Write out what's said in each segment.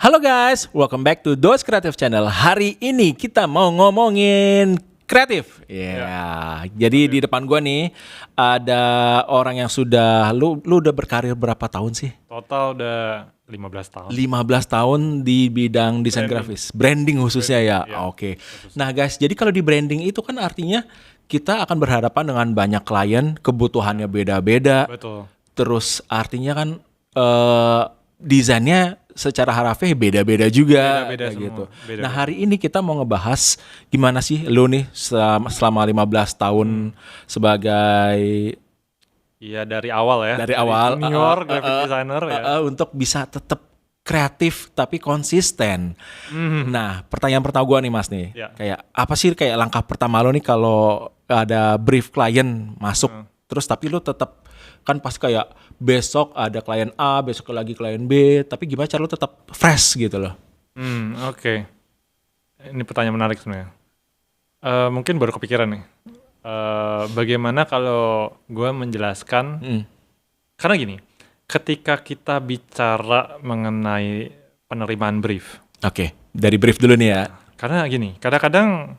Halo guys, welcome back to Dos Kreatif Channel. Hari ini kita mau ngomongin kreatif. Jadi di depan gua nih ada orang yang sudah lu udah berkarir berapa tahun sih? Total udah 15 tahun. 15 tahun di bidang desain grafis, branding khususnya ya. Oke. Nah guys, jadi kalau di branding itu kan artinya kita akan berhadapan dengan banyak klien, kebutuhannya beda-beda. Betul. Terus artinya kan desainnya secara harafiah beda-beda juga. Beda-beda semua. Gitu. Beda-beda. Nah hari ini kita mau ngebahas gimana sih lu nih selama 15 tahun sebagai Iya, dari awal ya. dari awal junior graphic designer ya. untuk bisa tetap kreatif tapi konsisten. Nah pertanyaan pertama gua nih Mas nih, Ya. kayak apa sih kayak langkah pertama lo nih kalau ada brief klien masuk, terus tapi lu tetap kan pasti kayak besok ada klien A, besok lagi klien B, tapi gimana cara lu tetap fresh gitu loh? Oke. Ini pertanyaan menarik sebenarnya. Mungkin baru kepikiran nih. Bagaimana kalau gue menjelaskan, karena gini, ketika kita bicara mengenai penerimaan brief, Oke, dari brief dulu nih ya. karena gini, kadang-kadang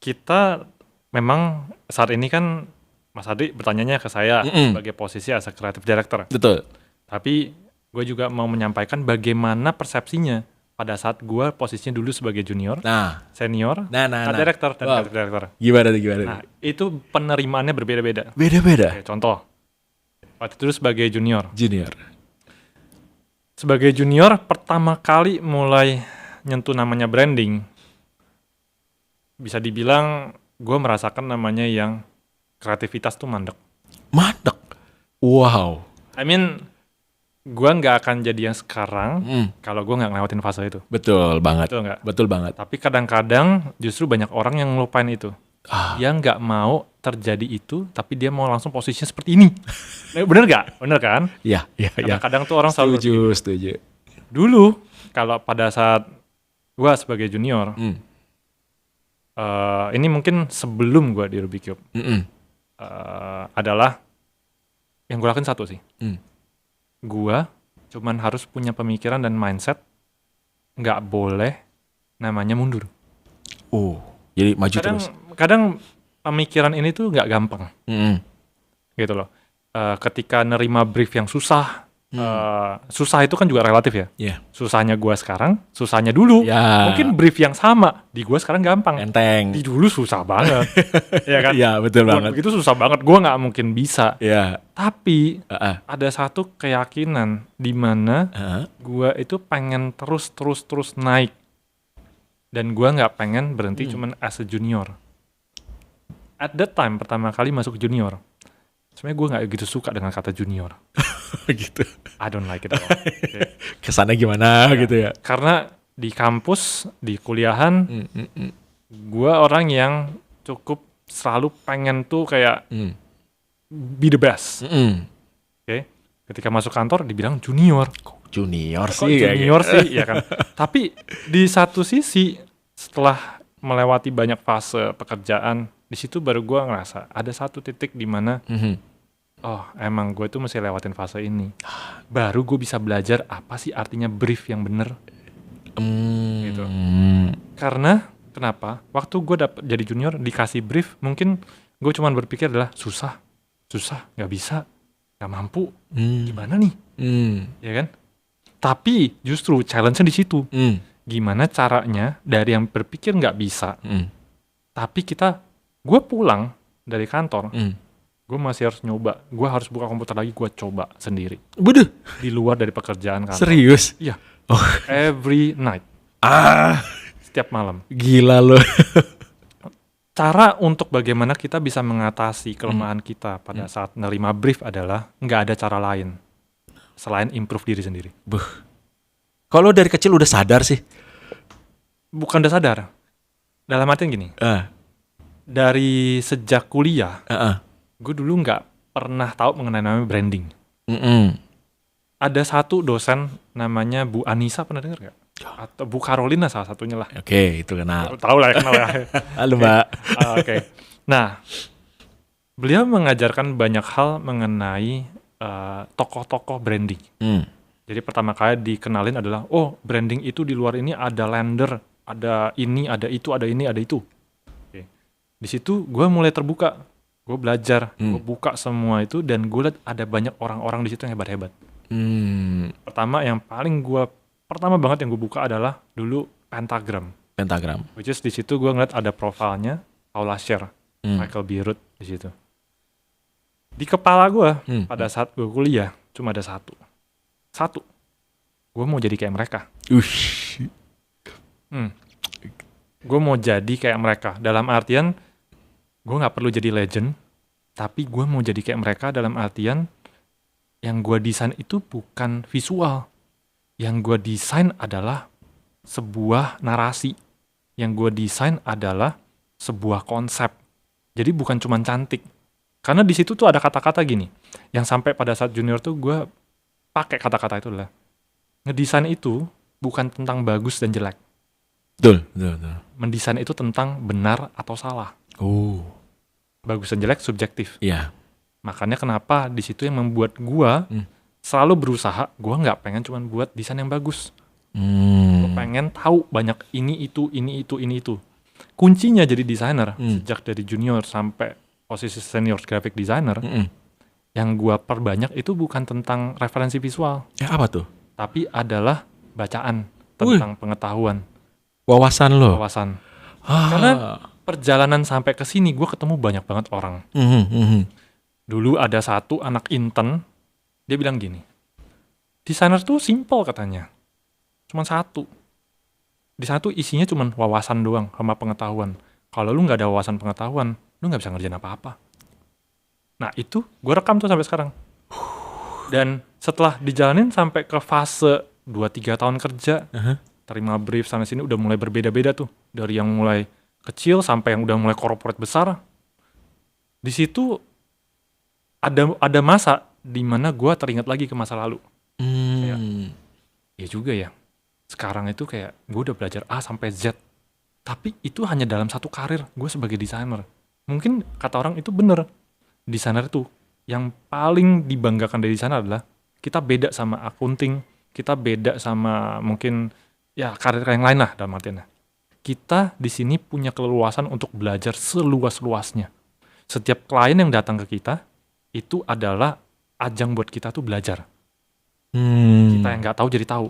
kita memang saat ini kan Mas Adi bertanyanya ke saya sebagai posisi as a creative director. Betul. Tapi gue juga mau menyampaikan bagaimana persepsinya pada saat gue posisinya dulu sebagai junior, Nah, senior, nah. director, dan Wow. creative director. Gimana nih? Nah, itu penerimaannya berbeda-beda. Beda-beda. Oke, contoh, waktu itu sebagai junior. Junior. Sebagai junior, pertama kali mulai nyentuh namanya branding, bisa dibilang gue merasakan namanya yang kreativitas tuh mandek. Mandek. Wow. I mean, gue nggak akan jadi yang sekarang kalau gue nggak ngelewatin fase itu. Betul banget. Betul nggak? Betul banget. Tapi kadang-kadang justru banyak orang yang ngelupain itu. Dia nggak mau terjadi itu, tapi dia mau langsung posisinya seperti ini. Bener nggak? Bener kan? Iya. Kadang-kadang tuh orang selalu Setuju. dulu, kalau pada saat gue sebagai junior, ini mungkin sebelum gue di Rubik Cube, adalah yang gue lakuin satu sih. Gue cuman harus punya pemikiran dan mindset nggak boleh namanya mundur. Jadi maju terus. Kadang pemikiran ini tuh nggak gampang gitu loh. Ketika nerima brief yang susah, susah itu kan juga relatif ya. Iya. Susahnya gue sekarang, susahnya dulu. Ya. Mungkin brief yang sama di gue sekarang gampang. Enteng. Di dulu susah banget, ya kan? Iya, betul banget. Itu susah banget, gue nggak mungkin bisa. Iya. Tapi ada satu keyakinan di mana gue itu pengen terus naik, dan gue nggak pengen berhenti cuman as a junior. At that time pertama kali masuk junior, sebenarnya gue nggak gitu suka dengan kata junior. Gitu. I don't like it at all. Okay. Kesannya gimana gitu ya? Karena di kampus, di kuliahan, gue orang yang cukup selalu pengen tuh kayak be the best. Oke. Ketika masuk kantor dibilang junior. Junior Kok sih. junior sih, ya kan. Tapi di satu sisi setelah melewati banyak fase pekerjaan, di situ baru gue ngerasa ada satu titik di mana oh emang gue tuh mesti lewatin fase ini. Baru gue bisa belajar apa sih artinya brief yang bener. Gitu. Karena kenapa? Waktu gue dapet jadi junior dikasih brief, mungkin gue cuman berpikir adalah susah, nggak bisa, nggak mampu, gimana nih, ya kan? Tapi justru challenge-nya di situ. Gimana caranya dari yang berpikir nggak bisa, tapi gue pulang dari kantor, gue masih harus nyoba, gue harus buka komputer lagi, gue coba sendiri. Buduh. Di luar dari pekerjaan kantor. Serius? Iya. Oh. Every night. Setiap malam. Gila lo. Cara untuk bagaimana kita bisa mengatasi kelemahan kita pada saat nerima brief adalah nggak ada cara lain selain improve diri sendiri. Kalau dari kecil udah sadar sih? Bukan udah sadar. Dalam artian gini, dari sejak kuliah, gue dulu nggak pernah tahu mengenai namanya branding. Ada satu dosen namanya Bu Anissa, pernah dengar nggak? Atau Bu Carolina salah satunya lah. Oke, itu kenal. Tahu lah, kenal ya. Halo Mbak. Oke. Nah, beliau mengajarkan banyak hal mengenai tokoh-tokoh branding. Jadi pertama kali dikenalin adalah, oh branding itu di luar ini ada lender, ada ini, ada itu, ada ini, ada itu. Oke. Di situ gue mulai terbuka, gue belajar, gue buka semua itu dan gue lihat ada banyak orang-orang di situ yang hebat-hebat. Pertama banget yang gue buka adalah dulu Pentagram. Which is di situ gue ngeliat ada profilnya Paula Scher, Michael B. Root di situ. Di kepala gue pada saat gue kuliah cuma ada satu. Gue mau jadi kayak mereka. Gue mau jadi kayak mereka. Dalam artian gue nggak perlu jadi legend, tapi gue mau jadi kayak mereka dalam artian yang gue desain itu bukan visual. Yang gue desain adalah sebuah narasi. Yang gue desain adalah sebuah konsep. Jadi bukan cuma cantik. Karena di situ tuh ada kata-kata gini. Yang sampai pada saat junior tuh gue pakai kata-kata itu adalah ngedesain itu bukan tentang bagus dan jelek. Betul. Mendesain itu tentang benar atau salah. Bagus dan jelek subjektif. Iya. Makanya kenapa di situ yang membuat gua selalu berusaha, gua nggak pengen cuma buat desain yang bagus. Gua pengen tahu banyak ini itu. Kuncinya jadi desainer sejak dari junior sampai posisi senior graphic designer, yang gua perbanyak itu bukan tentang referensi visual. Apa tuh? Tapi adalah bacaan tentang pengetahuan, Wawasan lo. Karena perjalanan sampai ke sini gue ketemu banyak banget orang. Dulu ada satu anak intern, dia bilang gini, desainer tuh simple katanya, cuma satu. Di satu isinya cuma wawasan doang sama pengetahuan. Kalau lu nggak ada wawasan pengetahuan, lu nggak bisa ngerjain apa-apa. Nah itu gue rekam tuh sampai sekarang. Dan setelah dijalanin sampai ke fase 2-3 tahun kerja, terima brief sana sini udah mulai berbeda-beda tuh. Dari yang mulai kecil sampai yang udah mulai corporate besar. Di situ ada masa di mana gue teringat lagi ke masa lalu. Kayak, ya juga ya. Sekarang itu kayak gue udah belajar A sampai Z. Tapi itu hanya dalam satu karir gue sebagai desainer. Mungkin kata orang itu bener. Desainer itu yang paling dibanggakan dari desainer adalah kita beda sama accounting, kita beda sama mungkin ya karir yang lain lah dalam artinya. Kita di sini punya keleluasan untuk belajar seluas-luasnya. Setiap klien yang datang ke kita itu adalah ajang buat kita tuh belajar. Kita yang nggak tahu jadi tahu.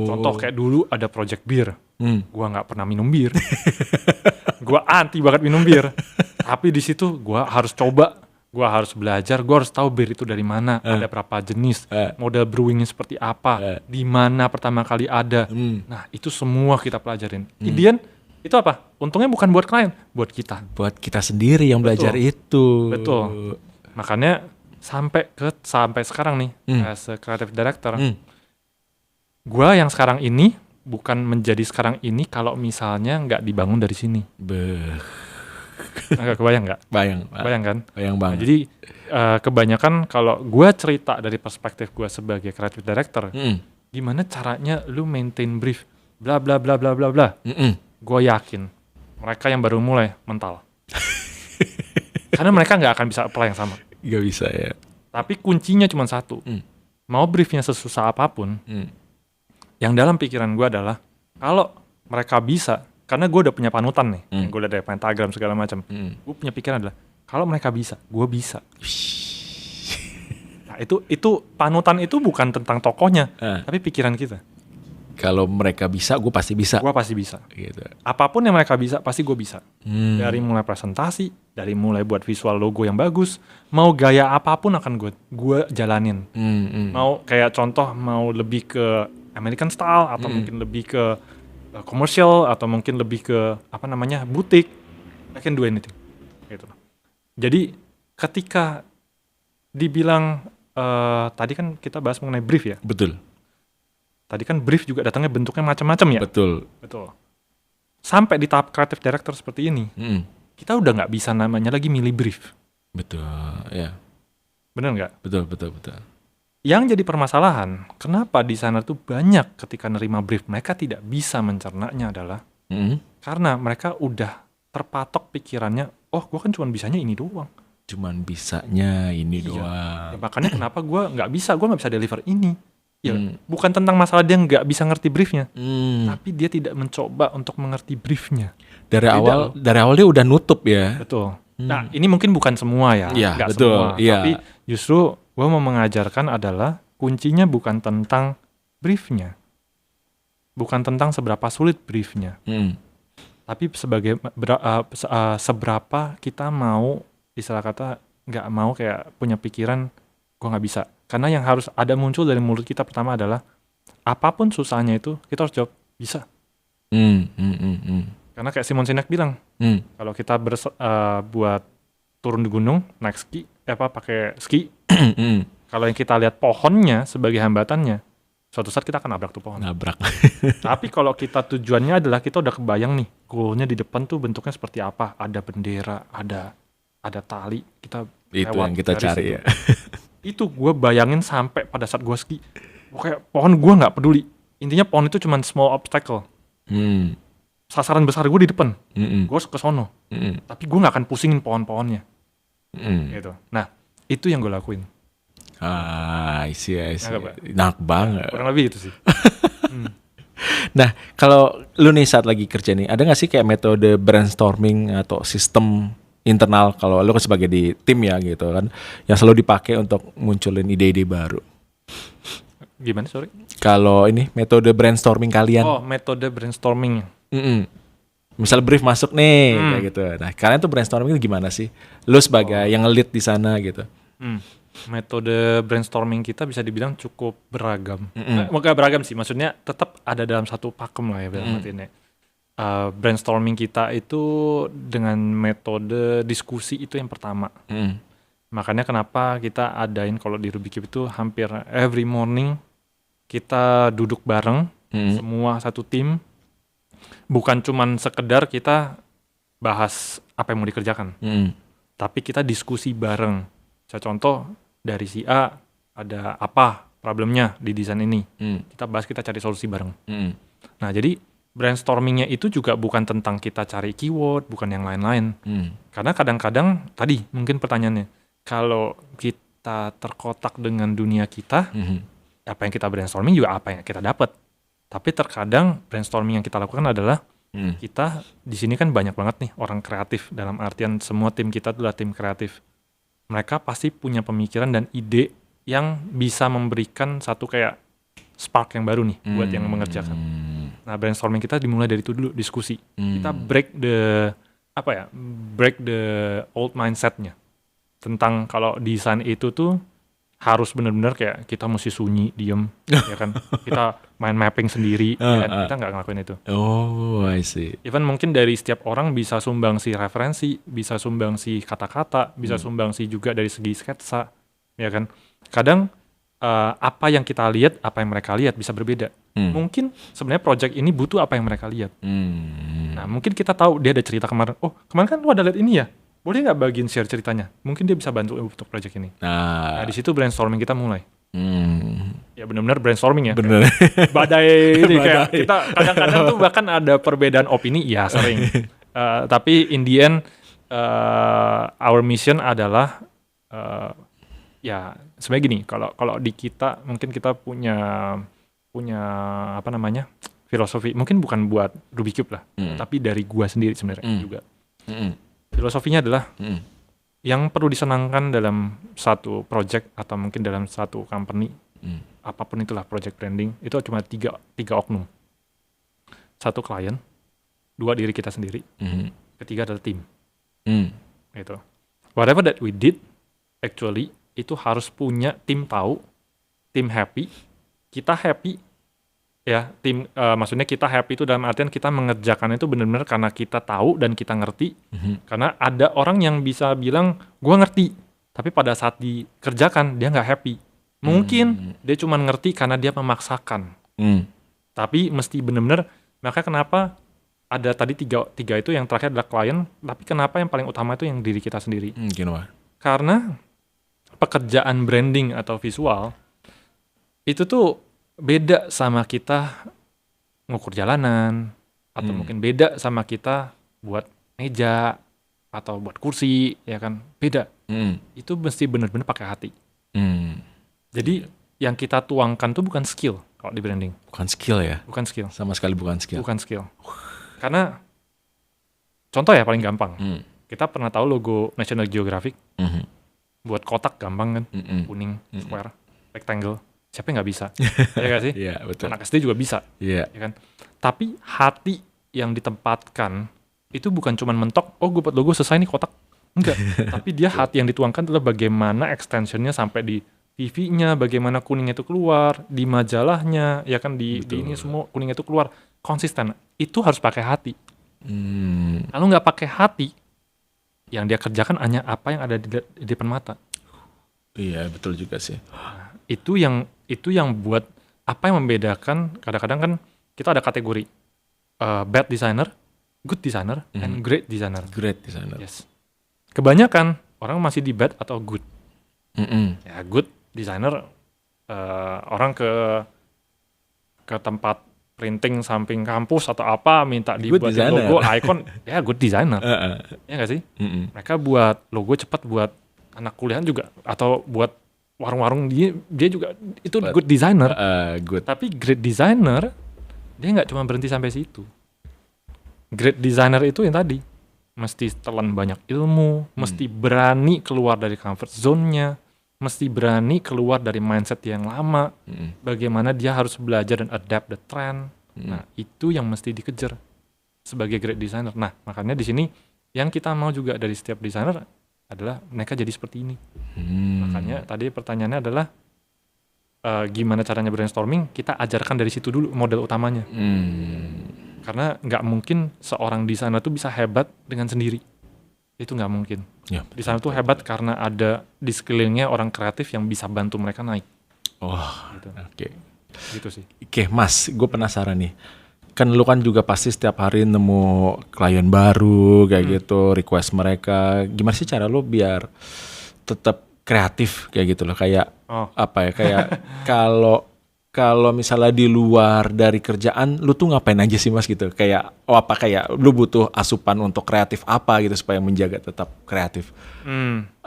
Contoh kayak dulu ada project bir. Gua nggak pernah minum bir. Gua anti banget minum bir. Tapi di situ gua harus coba. Gue harus belajar, gue harus tahu bir itu dari mana, ada berapa jenis, model brewingnya seperti apa, di mana pertama kali ada. Nah itu semua kita pelajarin. Kemudian itu apa? Untungnya bukan buat klien, buat kita. Buat kita sendiri yang belajar itu. Betul. Makanya sampai sekarang nih, as a creative director, gue yang sekarang ini bukan menjadi sekarang ini kalau misalnya nggak dibangun dari sini. Agak kebayang nggak? Bayang kan? Bayang banget. Nah, jadi kebanyakan kalau gue cerita dari perspektif gue sebagai creative director, gimana caranya lu maintain brief, bla bla bla bla bla bla. Gue yakin mereka yang baru mulai mental, karena mereka nggak akan bisa apply yang sama. Gak bisa ya. Tapi kuncinya cuma satu, mau briefnya sesusah apapun, yang dalam pikiran gue adalah kalau mereka bisa. Karena gue udah punya panutan nih, yang gue liat dari Pentagram segala macam. Gue punya pikiran adalah, kalau mereka bisa, gue bisa. Nah itu panutan itu bukan tentang tokohnya, tapi pikiran kita. Kalau mereka bisa, gue pasti bisa. Gue pasti bisa. Gitu. Apapun yang mereka bisa, pasti gue bisa. Dari mulai presentasi, dari mulai buat visual logo yang bagus, mau gaya apapun akan gue jalanin. Mau kayak contoh, mau lebih ke American style atau mungkin lebih ke komersial atau mungkin lebih ke butik, I can do anything gitu. Jadi ketika dibilang tadi kan kita bahas mengenai brief ya. Betul. Tadi kan brief juga datangnya bentuknya macam-macam ya. Betul. Sampai di tahap creative director seperti ini, kita udah nggak bisa namanya lagi milih brief. Betul. Ya. Bener nggak? Betul. Yang jadi permasalahan, kenapa desainer tuh banyak ketika nerima brief mereka tidak bisa mencernanya adalah karena mereka udah terpatok pikirannya, oh gue kan cuma bisanya ini doang. Cuman bisanya ini doang. Ya, makanya kenapa gue nggak bisa deliver ini. Ya, bukan tentang masalah dia nggak bisa ngerti briefnya, Hmm. tapi dia tidak mencoba untuk mengerti briefnya. Dari Beda awal dia udah nutup ya. Betul. Nah, ini mungkin bukan semua ya, Iya, nggak betul. semua. Iya. Tapi justru gue mau mengajarkan adalah kuncinya bukan tentang briefnya, bukan tentang seberapa sulit briefnya, Hmm. tapi seberapa kita mau, istilah kata, nggak mau kayak punya pikiran gue nggak bisa. Karena yang harus ada muncul dari mulut kita pertama adalah apapun susahnya itu kita harus jawab bisa. Hmm. Hmm. Hmm. Hmm. Karena kayak Simon Sinek bilang, Hmm. kalau kita buat turun di gunung naik ski, pakai ski, Hmm. kalau yang kita lihat pohonnya sebagai hambatannya, suatu saat kita akan nabrak tuh pohon. Nabrak. Tapi kalau kita tujuannya adalah kita udah kebayang nih, goalnya di depan tuh bentuknya seperti apa, ada bendera, ada tali, kita Itu lewat yang kita garis cari itu. ya. Itu gue bayangin sampai pada saat gue ski, kayak pohon gue nggak peduli. Intinya pohon itu cuma small obstacle. Hmm. Sasaran besar gue di depan, Hmm. gue ke sono. Hmm. Tapi gue nggak akan pusingin pohon-pohonnya. Hmm. Gitu. Nah, itu yang gue lakuin. I see. Nangkep gak? Enak banget. Kurang lebih itu sih. Nah, kalau lu nih saat lagi kerja nih, ada nggak sih kayak metode brainstorming atau sistem internal kalau lu kan sebagai di tim ya gitu kan, yang selalu dipakai untuk munculin ide-ide baru? Gimana, sorry? Kalau ini metode brainstorming kalian, Oh, metode brainstorming. Mm-mm. Misal brief masuk nih kayak gitu. Nah, kalian tuh brainstorming itu gimana sih? Lu sebagai yang nge-lead di sana gitu. Metode brainstorming kita bisa dibilang cukup beragam. Nggak beragam sih, maksudnya tetap ada dalam satu pakem lah ya, artinya. Brainstorming kita itu dengan metode diskusi itu yang pertama. Makanya kenapa kita adain kalau di Rubikip itu hampir every morning kita duduk bareng, semua satu tim. Bukan cuman sekedar kita bahas apa yang mau dikerjakan, tapi kita diskusi bareng. Saya contoh, dari si A ada apa problemnya di desain ini, kita bahas, kita cari solusi bareng. Nah, jadi brainstormingnya itu juga bukan tentang kita cari keyword, bukan yang lain-lain. Karena kadang-kadang, tadi mungkin pertanyaannya, kalau kita terkotak dengan dunia kita, apa yang kita brainstorming juga apa yang kita dapat. Tapi terkadang brainstorming yang kita lakukan adalah kita di sini kan banyak banget nih orang kreatif, dalam artian semua tim kita adalah tim kreatif. Mereka pasti punya pemikiran dan ide yang bisa memberikan satu kayak spark yang baru nih buat yang mengerjakan. Nah, brainstorming kita dimulai dari itu dulu, diskusi. Kita break the old mindset-nya. Tentang kalau desain itu tuh harus benar-benar kayak kita mesti sunyi, diem, ya kan. Kita main mapping sendiri, ya kan? Kita nggak ngelakuin itu. Oh, I see. Even mungkin dari setiap orang bisa sumbangsi referensi, bisa sumbangsi kata-kata, bisa sumbangsi juga dari segi sketsa, ya kan. Kadang apa yang kita lihat, apa yang mereka lihat bisa berbeda. Mungkin sebenarnya project ini butuh apa yang mereka lihat. Nah, mungkin kita tahu dia ada cerita kemarin. Oh, kemarin kan lu ada lihat ini ya? Boleh nggak bagiin share ceritanya? Mungkin dia bisa bantu untuk project ini. Nah, di situ brainstorming kita mulai. Ya benar-benar brainstorming ya. Bener. Badai ini kayak kita kadang-kadang tuh bahkan ada perbedaan opini, ya sering. Tapi in the end, our mission adalah ya sebenarnya gini. Kalau di kita mungkin kita punya apa namanya, filosofi. Mungkin bukan buat Rubik's Cube lah, tapi dari gua sendiri sebenarnya juga. Filosofinya adalah yang perlu disenangkan dalam satu project atau mungkin dalam satu company, apapun itulah project branding, itu cuma tiga oknum. Satu klien, dua diri kita sendiri, ketiga adalah tim. Gitu. Whatever that we did, actually itu harus punya tim tahu, tim happy, kita happy. Ya, tim maksudnya kita happy itu dalam artian kita mengerjakan itu benar-benar karena kita tahu dan kita ngerti. Karena ada orang yang bisa bilang gua ngerti, tapi pada saat dikerjakan dia nggak happy. Mungkin dia cuma ngerti karena dia memaksakan. Tapi mesti benar-benar, maka kenapa ada tadi tiga itu, yang terakhir adalah klien, tapi kenapa yang paling utama itu yang diri kita sendiri? Gimana? Karena pekerjaan branding atau visual itu tuh beda sama kita ngukur jalanan, atau mungkin beda sama kita buat meja atau buat kursi, ya kan, beda. Itu mesti benar-benar pakai hati. Jadi yang kita tuangkan tuh bukan skill kalau di branding. Bukan skill ya? Bukan skill. Sama sekali bukan skill. Bukan skill. Karena contoh ya paling gampang. Kita pernah tahu logo National Geographic. Buat kotak gampang kan, kuning, square, rectangle. Siapa yang nggak bisa? Ya nggak sih? Iya, betul. Anak SD juga bisa. Iya. Ya kan? Tapi hati yang ditempatkan itu bukan cuma mentok, oh gue buat logo selesai nih kotak. Enggak. Tapi dia hati yang dituangkan adalah bagaimana extensionnya sampai di TV-nya, bagaimana kuningnya itu keluar, di majalahnya, ya kan di ini semua kuningnya itu keluar konsisten. Itu harus pakai hati. Kalau nggak pakai hati, yang dia kerjakan hanya apa yang ada di depan mata. Iya, betul juga sih. Nah, itu yang buat apa yang membedakan. Kadang-kadang kan kita ada kategori bad designer, good designer, and great designer. Great designer. Yes. Kebanyakan orang masih di bad atau good. Ya, good designer orang ke tempat printing samping kampus atau apa minta dibuat logo icon, ya good designer. Ya nggak sih? Mereka buat logo cepat buat anak kuliahan juga atau buat warung-warung dia juga itu good designer. Good. Tapi great designer dia nggak cuma berhenti sampai situ. Great designer itu yang tadi mesti telan banyak ilmu, mesti berani keluar dari comfort zone-nya, mesti berani keluar dari mindset yang lama. Bagaimana dia harus belajar dan adapt the trend. Nah, itu yang mesti dikejar sebagai great designer. Nah, makanya di sini yang kita mau juga dari setiap designer adalah mereka jadi seperti ini. Makanya tadi pertanyaannya adalah gimana caranya brainstorming, kita ajarkan dari situ dulu model utamanya. Karena nggak mungkin seorang desainer tuh bisa hebat dengan sendiri. Itu nggak mungkin. Ya, desainer tuh hebat karena ada di sekelilingnya orang kreatif yang bisa bantu mereka naik. Gitu. Oke. Gitu sih. Oke, Mas, gue penasaran nih. Kan lu kan juga pasti setiap hari nemu klien baru kayak gitu, request mereka. Gimana sih cara lu biar tetap kreatif kayak gitu loh? Kayak apa ya? Kayak kalau misalnya di luar dari kerjaan, lu tuh ngapain aja sih Mas gitu? Kayak kayak lu butuh asupan untuk kreatif apa gitu supaya menjaga tetap kreatif?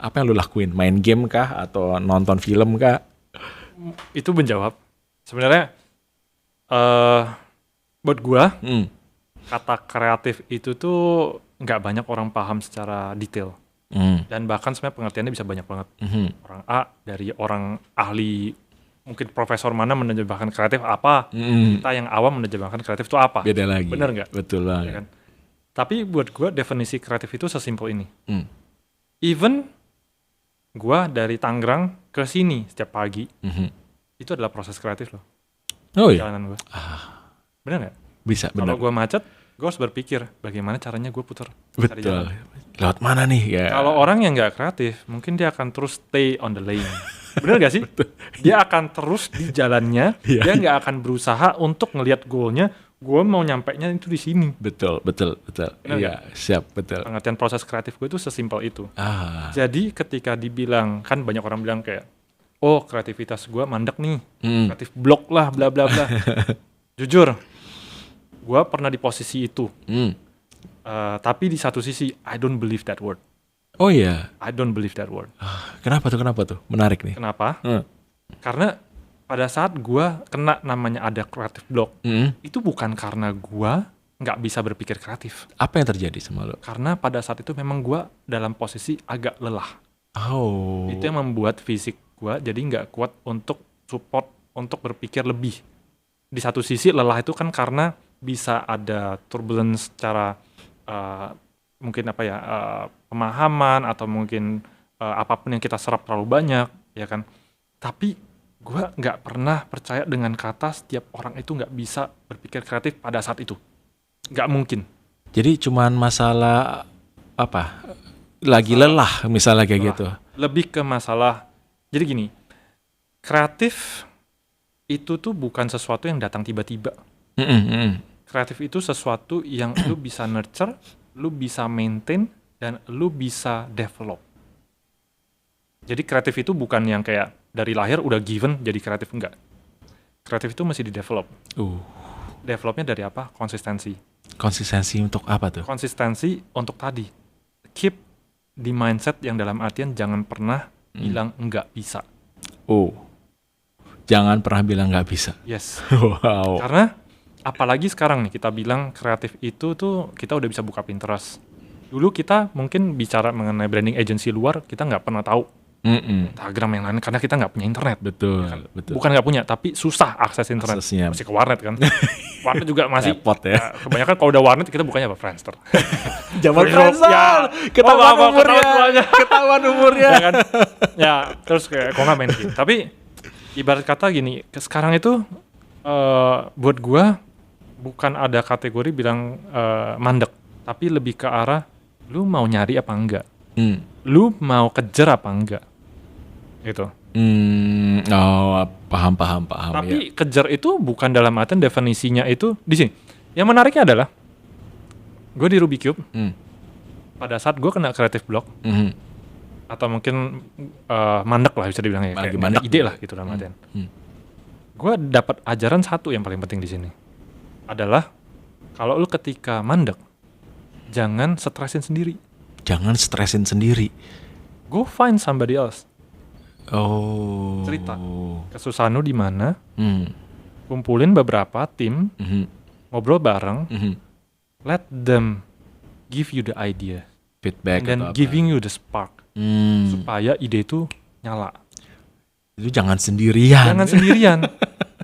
Apa yang lu lakuin? Main game kah atau nonton film kah? Itu menjawab. Sebenarnya buat gua kata kreatif itu tuh nggak banyak orang paham secara detail. Dan bahkan sebenarnya pengertiannya bisa banyak banget. Orang A dari orang ahli mungkin profesor mana menerjemahkan kreatif apa, kita yang awam menerjemahkan kreatif itu apa. Beda lagi. Bener nggak? Betul banget. Ya kan? Tapi buat gue definisi kreatif itu sesimpel ini. Even gue dari Tangerang ke sini setiap pagi, itu adalah proses kreatif loh. Oh iya? Perjalanan gue. Bener nggak? Bisa, bener. Kalau gue macet, gue harus berpikir bagaimana caranya gue putar. Betul. Lewat mana nih? Ya. Kalau orang yang nggak kreatif, mungkin dia akan terus stay on the lane. Bener gak sih? Dia akan terus di jalannya, dia nggak akan berusaha untuk ngelihat goalnya. Gue mau nyampainya itu di sini. Betul. Iya, siap, betul. Pengertian proses kreatif gue itu sesimpel itu. Jadi ketika dibilang, kan banyak orang bilang kayak, oh kreativitas gue mandek nih, kreatif blok lah, bla bla bla. Jujur, gue pernah di posisi itu. Tapi di satu sisi, I don't believe that word. Oh iya? I don't believe that word. Kenapa tuh? Menarik nih. Kenapa? Karena pada saat gue kena namanya ada creative block, itu bukan karena gue nggak bisa berpikir kreatif. Apa yang terjadi sama lo? Karena pada saat itu memang gue dalam posisi agak lelah. Itu yang membuat fisik gue jadi nggak kuat untuk support, untuk berpikir lebih. Di satu sisi lelah itu kan karena bisa ada turbulence secara mungkin pemahaman atau mungkin apapun yang kita serap terlalu banyak, ya kan. Tapi gue nggak pernah percaya dengan kata setiap orang itu nggak bisa berpikir kreatif pada saat itu. Nggak mungkin. Jadi cuman masalah lagi lelah misalnya kayak gitu. Lebih ke masalah, jadi gini, kreatif itu tuh bukan sesuatu yang datang tiba-tiba. Kreatif itu sesuatu yang lu bisa nurture, lu bisa maintain, dan lu bisa develop. Jadi kreatif itu bukan yang kayak dari lahir udah given jadi kreatif, enggak. Kreatif itu masih di develop. Developnya dari apa? Konsistensi. Konsistensi untuk apa tuh? Konsistensi untuk tadi. Keep di mindset yang dalam artian jangan pernah bilang enggak bisa. Jangan pernah bilang nggak bisa. Yes. Wow. Karena apalagi sekarang nih kita bilang kreatif itu tuh kita udah bisa buka Pinterest. Dulu kita mungkin bicara mengenai branding agency luar, kita nggak pernah tahu Instagram yang lain karena kita nggak punya internet. Betul, betul. Bukan nggak punya, tapi susah akses internet. Aksesnya. Masih ke warnet kan. Warnet juga masih Repot ya. kebanyakan kalau udah warnet kita bukannya apa Friendster. Zaman Friendster, Friendster. ya. Ketahuan Oh, umurnya. ketahuan Ketahuan umurnya. Ya kan. Ya, terus kayak kok nggak main game. Tapi ibarat kata gini, sekarang itu buat gua bukan ada kategori bilang mandek, tapi lebih ke arah lu mau nyari apa enggak. Lu mau kejar apa enggak. Gitu. Oh, paham. Tapi Ya. kejar itu bukan dalam artian definisinya itu di sini. Yang menariknya adalah gue di Ruby Cube pada saat gue kena creative block atau mungkin mandek lah bisa dibilang ya, Lagi kayak mandek. mandek ide lah gitu dalam artian. Gue dapat ajaran satu yang paling penting di sini adalah kalau lu ketika mandek jangan stresin sendiri. Jangan stresin sendiri. Go find somebody else. Oh. Cerita. Kesusahan lu di mana? Hmm. Kumpulin beberapa tim, Mhm. ngobrol bareng, Mhm. let them give you the idea, Feedback and then atau apa. giving you the spark Hmm. supaya ide itu nyala. Itu jangan sendirian. Jangan sendirian.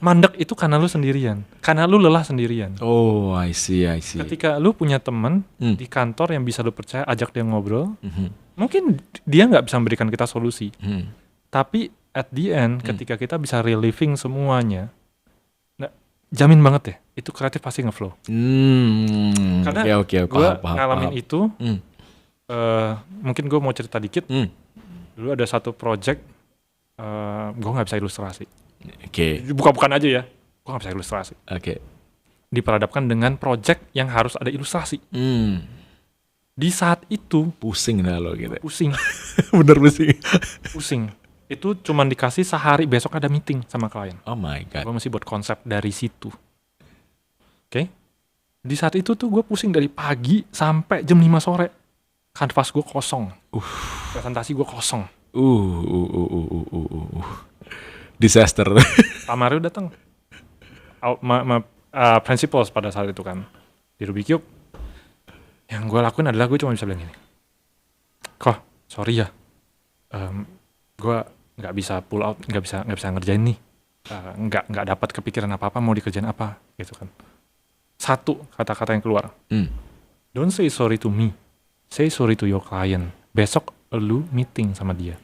Mandek itu karena lu sendirian, karena lu lelah sendirian. Oh, I see. Ketika lu punya teman Hmm. di kantor yang bisa lu percaya, ajak dia ngobrol, Mhm. mungkin dia nggak bisa memberikan kita solusi, Hmm. tapi at the end ketika kita bisa reliving semuanya, nah, jamin banget ya, itu kreatif pasti ngeflow. Karena Oke, gue paham. ngalamin itu, Hmm. mungkin gue mau cerita dikit. Hmm. Dulu ada satu project, gue nggak bisa ilustrasi. Oke. Bukan aja ya, gue nggak bisa ilustrasi. Oke. Diperhadapkan dengan project yang harus ada ilustrasi. Hmm. Di saat itu Pusing dah lo gitu. pusing, Bener pusing. pusing. Itu cuman dikasih sehari, besok ada meeting sama klien. Oh my god. Gue mesti buat konsep dari situ. Oke? Di saat itu tuh gue pusing dari pagi sampai jam 5 sore. Kanvas gue kosong. Presentasi gue kosong. Disaster. Pak Mario datang. Principles pada saat itu kan. Di Ruby Cube. Yang gue lakuin adalah gue cuma bisa bilang gini. Sorry ya. Gue nggak bisa pull out, nggak bisa ngerjain nih. Nggak dapat kepikiran apa-apa mau dikerjain apa gitu kan. Satu kata-kata yang keluar. Don't say sorry to me. Say sorry to your client. Besok lu meeting sama dia.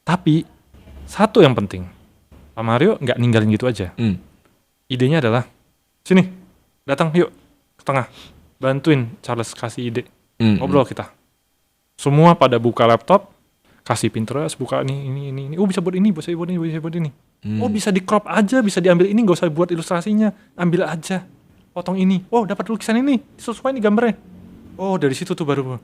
Tapi satu yang penting, Pak Mario nggak ninggalin gitu aja. Idenya adalah, sini, datang yuk ke tengah, bantuin Charles kasih ide, ngobrol kita. Semua pada buka laptop, kasih Pinterest, buka ini. Oh bisa buat ini, bisa buat ini. Oh bisa di crop aja, bisa diambil ini, gak usah buat ilustrasinya, ambil aja, potong ini. Oh dapat lukisan ini, sesuai nih gambarnya. Oh dari situ tuh baru,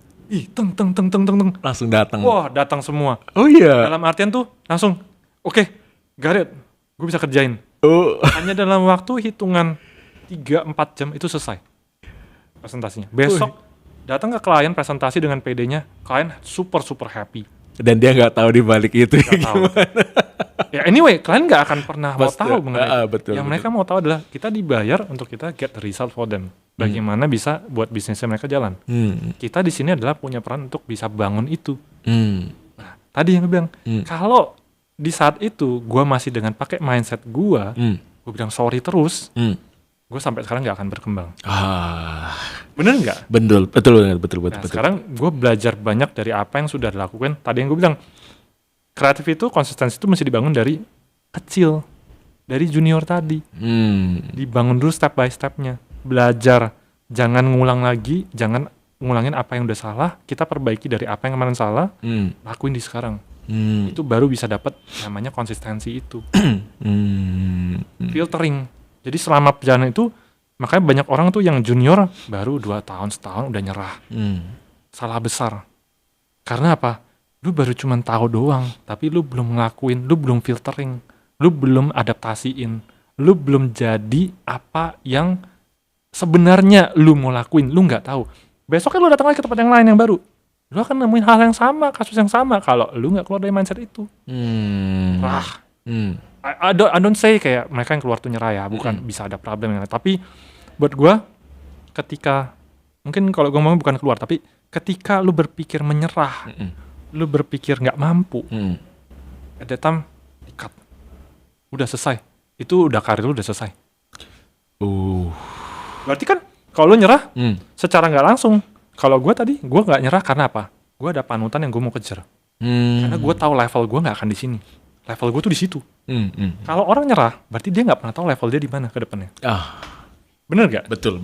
teng. Langsung datang. Wah datang semua. Oh iya. Dalam artian tuh langsung, oke, got it, gue bisa kerjain. Oh. Hanya dalam waktu hitungan 3-4 jam itu selesai presentasinya. Besok datang ke klien presentasi dengan PD-nya, klien super happy. Dan dia nggak tahu di balik itu. Nggak tahu. Ya anyway, klien nggak akan pernah mau tahu mengenai. Betul, Yang mereka mau tahu adalah kita dibayar untuk kita get the result for them. Bagaimana bisa buat bisnisnya mereka jalan. Kita di sini adalah punya peran untuk bisa bangun itu. Nah, tadi yang gue bilang, kalau di saat itu gue masih dengan pakai mindset gue bilang sorry terus, gue sampai sekarang nggak akan berkembang. Bener nggak? Betul. Nah, sekarang gue belajar banyak dari apa yang sudah dilakukan. Tadi yang gue bilang, kreatif itu, konsistensi itu mesti dibangun dari kecil, dari junior tadi. Dibangun dulu step by stepnya. Belajar, jangan ngulang lagi, jangan ngulangin apa yang udah salah. Kita perbaiki dari apa yang kemarin salah, lakuin di sekarang. Itu baru bisa dapat namanya konsistensi itu. Filtering. Jadi selama perjalanan itu, makanya banyak orang tuh yang junior baru 2 tahun, setahun udah nyerah. Salah besar. Karena apa? Lu baru cuman tahu doang, tapi lu belum ngelakuin, lu belum filtering, lu belum adaptasiin, lu belum jadi apa yang sebenarnya lu mau lakuin, lu nggak tahu. Besoknya lu datang lagi ke tempat yang lain yang baru. Lu akan nemuin hal yang sama, kasus yang sama kalau lu nggak keluar dari mindset itu. I don't say kayak mereka yang keluar tuh nyerah ya, bukan bisa ada problem yang lain. Tapi buat gue ketika mungkin kalau gue ngomong bukan keluar, tapi ketika lu berpikir menyerah, lu berpikir nggak mampu, at that time di-cut. Udah selesai. Itu udah karir lu udah selesai. Berarti kan kalau lu nyerah secara nggak langsung, kalau gue tadi gue nggak nyerah karena apa? Gue ada panutan yang gue mau kejar. Karena gue tahu level gue nggak akan di sini. Level gue tuh di situ. Kalau orang nyerah, berarti dia nggak pernah tahu level dia di mana ke depannya. Bener gak? Betul.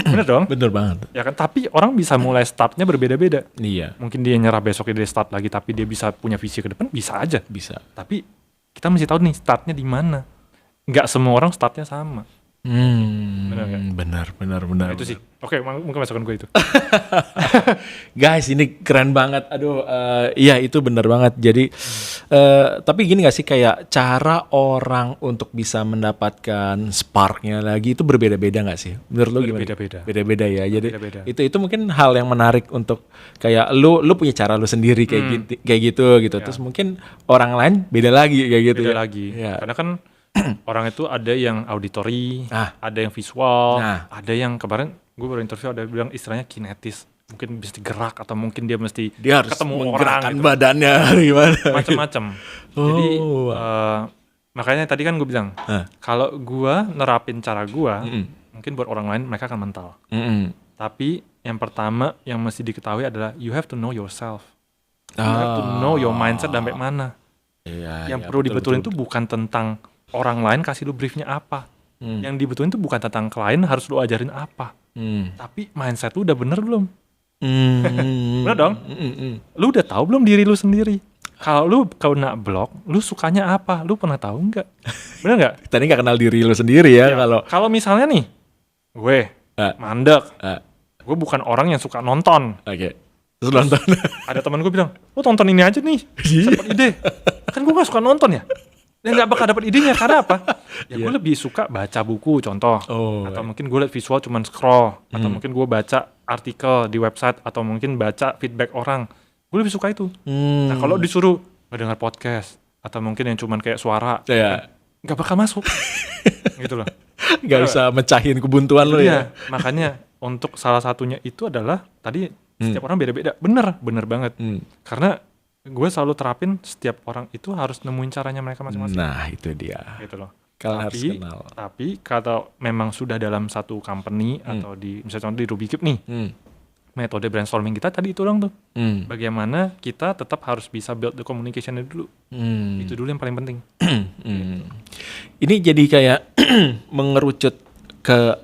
Bener dong? Bener banget. Ya kan, tapi orang bisa mulai startnya berbeda-beda. Iya. Mungkin dia nyerah besoknya dia start lagi, tapi dia bisa punya visi ke depan, bisa aja. Bisa. Tapi kita mesti tahu nih startnya di mana. Nggak semua orang startnya sama. Bener gak? Benar. Nah, itu sih. Oke, mungkin masukan gue itu. Guys, ini keren banget. Aduh, iya itu benar banget. Jadi, tapi gini gak sih, kayak cara orang untuk bisa mendapatkan sparknya lagi itu berbeda-beda gak sih? Menurut lo gimana? Beda-beda ya. Jadi itu mungkin hal yang menarik untuk kayak lu punya cara lu sendiri kayak gitu. Ya. Terus mungkin orang lain beda lagi kayak gitu. Beda lagi. Ya. Karena kan orang itu ada yang auditory, ada yang visual, ada yang kemarin gue baru interview ada yang bilang istilahnya kinetis, mungkin mesti gerak atau mungkin dia harus ketemu orang gitu. Badannya gimana? Macam-macam. Jadi makanya tadi kan gue bilang kalau gue nerapin cara gue, mungkin buat orang lain mereka akan mental. Tapi yang pertama yang mesti diketahui adalah you have to know yourself. You have to know your mindset sampai mana. Yang perlu dibetulin itu bukan tentang orang lain kasih lu briefnya apa. Yang dibetulin itu bukan tentang klien harus lu ajarin apa. Tapi mindset lu udah bener belum? Bener dong? Lu udah tahu belum diri lu sendiri? Kalau lu kena blok, lu sukanya apa? Lu pernah tahu nggak? Bener nggak? Tadi nggak kenal diri lu sendiri ya. Kalau misalnya nih, gue mandek, gue bukan orang yang suka nonton. Oke. Terus nonton. Ada teman gue bilang, lu tonton ini aja nih, dapat ide. Kan gue nggak suka nonton ya. Dan gak bakal dapet idenya, karena apa? Ya gue lebih suka baca buku, contoh. Atau mungkin gue liat visual cuman scroll. Atau mungkin gue baca artikel di website. Atau mungkin baca feedback orang. Gue lebih suka itu. Nah kalau disuruh ngedengar podcast. Atau mungkin yang cuman kayak suara. Gak bakal masuk. Gitu loh. Gak bisa mecahin kebuntuan lo ya. Makanya untuk salah satunya itu adalah, tadi setiap orang beda-beda. Bener banget. Karena gue selalu terapin setiap orang itu harus nemuin caranya mereka masing-masing. Nah itu dia. Gitu loh. Kalian harus kenal. Tapi kalau memang sudah dalam satu company atau misalnya contoh di Rubikip nih, metode brainstorming kita tadi itu dong tuh. Bagaimana kita tetap harus bisa build the communication dulu. Itu dulu yang paling penting. Gitu. Ini jadi kayak mengerucut ke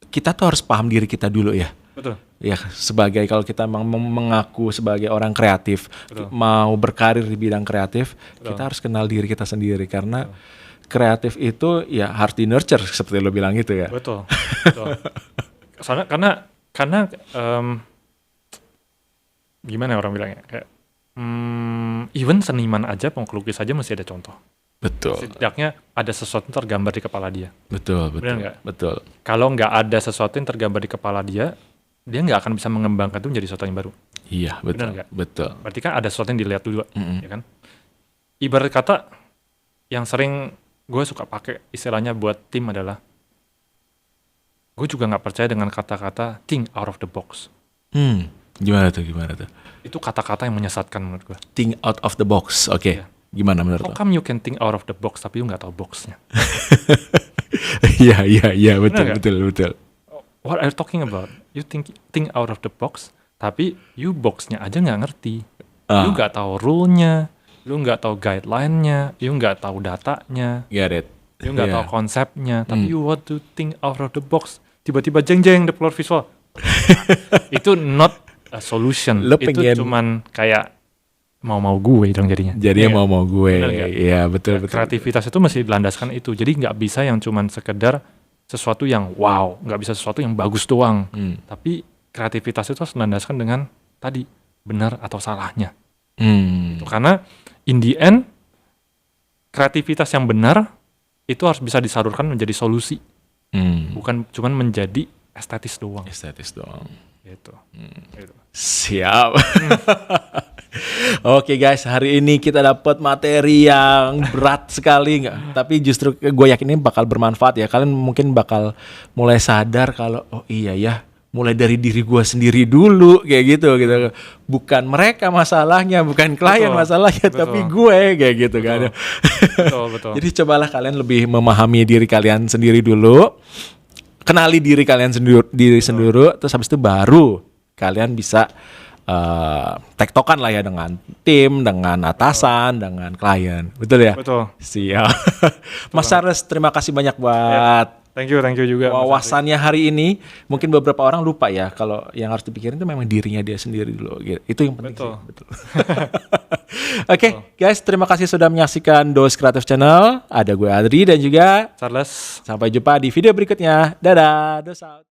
kita tuh harus paham diri kita dulu ya. Betul. Ya sebagai kalau kita mengaku sebagai orang kreatif, mau berkarir di bidang kreatif, kita harus kenal diri kita sendiri karena kreatif itu ya harus di nurture seperti lo bilang gitu ya. Betul. Soalnya karena gimana orang bilangnya kayak even seniman aja, pelukis aja mesti ada contoh. Betul. Setidaknya ada sesuatu yang tergambar di kepala dia. Betul. Benar nggak? Betul. Kalau nggak ada sesuatu yang tergambar di kepala dia nggak akan bisa mengembangkan itu menjadi sesuatu yang baru. Iya, betul. Benar nggak? Betul. Berarti kan ada sesuatu yang dilihat dulu, ya kan? Ibarat kata yang sering gue suka pakai istilahnya buat tim adalah, gue juga nggak percaya dengan kata-kata think out of the box. Gimana tuh? Itu kata-kata yang menyesatkan menurut gue. Think out of the box, oke. Yeah. Gimana menurut lo? How come you can think out of the box tapi you nggak tahu boxnya? Iya, betul. What are you talking about? You think out of the box, tapi you boxnya aja nggak ngerti. You nggak tahu rule-nya, you nggak tahu guideline-nya, you nggak tahu datanya, Get it. you nggak tahu konsepnya, tapi you want to think out of the box. Tiba-tiba jeng-jeng the keluar visual. Itu not a solution. Itu cuman kayak mau gue dong jadinya. Jadinya mau gue. Iya, betul. Kreativitas itu mesti dilandaskan itu. Jadi nggak bisa yang cuman sekedar sesuatu yang wow, nggak bisa sesuatu yang bagus doang. Tapi kreativitas itu harus dilandaskan dengan tadi benar atau salahnya. Gitu. Karena in the end kreativitas yang benar itu harus bisa disalurkan menjadi solusi, bukan cuman menjadi estetis doang. gitu. Gitu. Siap. Oke guys, hari ini kita dapat materi yang berat sekali nggak? Tapi justru gue yakin ini bakal bermanfaat ya. Kalian mungkin bakal mulai sadar kalau oh iya ya, mulai dari diri gue sendiri dulu kayak gitu. Bukan mereka masalahnya, bukan klien Betul, masalahnya, betul. tapi gue kayak gitu kan. Betul. Jadi cobalah kalian lebih memahami diri kalian sendiri dulu, kenali diri kalian sendiri, terus habis itu baru kalian bisa tektokan lah ya dengan tim, dengan atasan, dengan klien. Betul ya? Betul. Siap. Mas Charles, terima kasih banyak buat Thank you juga. Mas wawasannya hari ini. Mungkin beberapa orang lupa ya kalau yang harus dipikirin itu memang dirinya dia sendiri dulu. Itu yang penting. Betul. Sih. Betul. Oke, guys, terima kasih sudah menyaksikan Dos Creative Channel. Ada gue Adri dan juga Charles. sampai jumpa di video berikutnya. Dadah, Dos out.